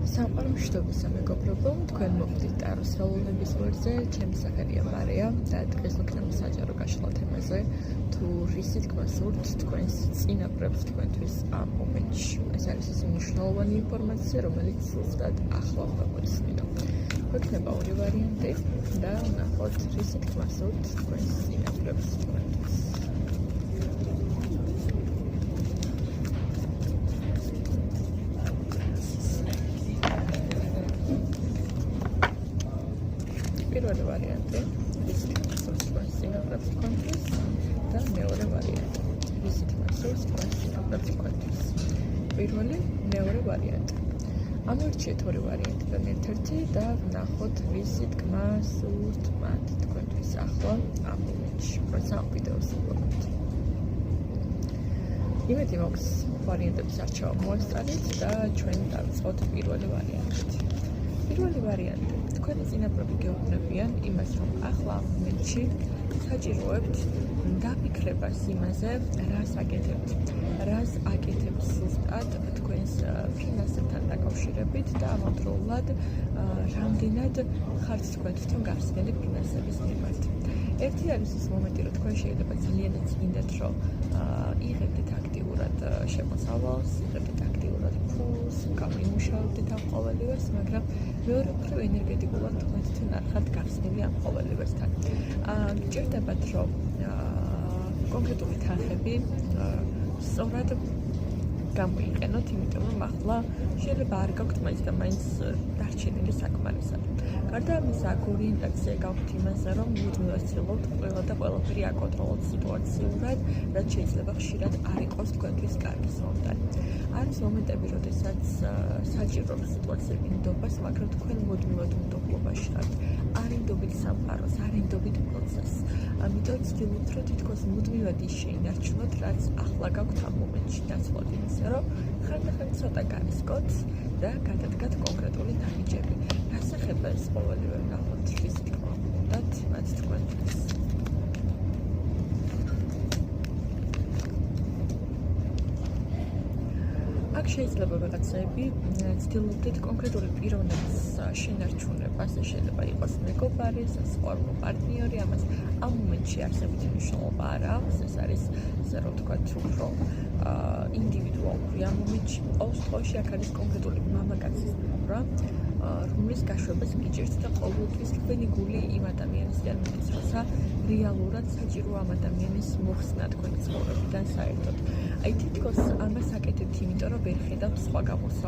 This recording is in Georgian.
სამყარო მშვიდობის სამეგობრებო, თქვენ მოხდით ტაროს ხელოვნების ვერძზე, ჩემი სახელია მარია და დღეს ვიქნება საჯარო გაშლა თემაზე, თუ რისი თქმა სურთ თქვენს წინაპრებს თქვენთვის ამ მომენტში. ეს არის ის მნიშვნელოვანი ინფორმაცია, რომელიც ზუსტად ახლა მოგვეცნიო. გვექნება ორი ვარიანტი და ვნახოთ რისი თქმა სურთ თქვენს წინაპრებს თქვენთვის. პირველი ვარიანტი, რისი თქმა სურთ თქვენს წინაპრებს თქვენთვის და მეორე ვარიანტი, რისი თქმა სურთ თქვენს წინაპრებს თქვენთვის. პირველი, მეორე ვარიანტი. ამორჩიეთ ორი ვარიანტიდან ერთ-ერთი და ვნახოთ რისი თქმა სურთ მათ თქვენთვის ახლა ამ მომენტში, როცა ამ ვიდეოს ვლოგობთ. იმედი მაქვს ვარიანტების არჩევა მოესწარით და ჩვენ დავიწყოთ პირველი ვარიანტით. პირველი ვარიანტი, თქვენი წინაპრები გეუბნებიან იმას, რომ ახლა ამ მომენტში საჭიროებთ დაფიქრებას იმაზე, რას აკეთებთ, რას აკეთებთ ზუსტად თქვენს ფინანსებთან დაკავშირებით და ამავდროულად რამდენად ხართ თქვენ თვითონ გახსნილი ფინანსების მიმართ. ერთი არის ის მომენტი, რომ თქვენ შეიძლება ძალიანაც გინდათ, რომ იღებდეთ აქტიურად შემოსავალს, იღებდეთ აქტიურად ფულს, გამიმუშავებდეთ ამ ყოველივეს, მაგრამ მეორე მხრივ ენერგეტიკულად თქვენ თვითონ არ ხართ გახსნილი ამ ყოველივესთან. გჭირდებათ, რომ კონკრეტული თანხები სწორად გამოიყენოთ, იმიტომ რომ ახლა შეიძლება არ გაქვთ მაინც და მაინც დარჩენილი საკმარისად. გარდა ამისა, ორიენტაცია გაქვთ იმაზე, რომ მუდმივად ცდილობთ ყველა და ყველაფერი აკონტროლოთ სიტუაციურად, რაც შეიძლება ხშირად არ იყოს თქვენთვის კარგი მომენტი. არის მომენტები, როდესაც საჭიროებს სიტუაციები ნდობას, მაგრამ თქვენ მუდმივად უნდობლობაში ხართ. არ ინდობით სამყაროს, არ ინდობით პროცესს. ამიტომ ცდილობთ, რომ თითქოს მუდმივად ის შეინარჩუნოთ, რაც ახლა გაქვთ ამ მომენტში, ნაცვლად იმისა, რომ ხანდახან ცოტა გარისკოთ და გადადგათ კონკრეტული ნაბიჯები. რას ეხება ეს ყოველივე ვნახოთ, რისი თქმა უნდათ მათ თქვენთვის. აქ შეიძლება ვიღაცები ცდილობდეთ კონკრეტული პიროვნების შენარჩუნებას, ეს შეიძლება იყოს მეგობარი, სასწავლო პარტნიორი, ამას ამ მომენტში არსებითი მნიშვნელობა არ აქვს, ეს არის ისე რომ ვთქვათ, უფრო ინდივიდუალური ამ მომენტში. ყოველ შემთხვევაში აქ არის კონკრეტული მამაკაცის მიღება, რომლის გაშვებას გიჭირთ და ყოველთვის თქვენი გული იმ ადამიანისგან მიდის, როცა რეალურად საჭირო ამ ადამიანის მოხსნა თქვენი ცხოვრებიდან საერთოდ. აი თითქოს ამას აკეთებთ, იმიტომ რომ ვერ ხედავთ სხვა გამოსავალს.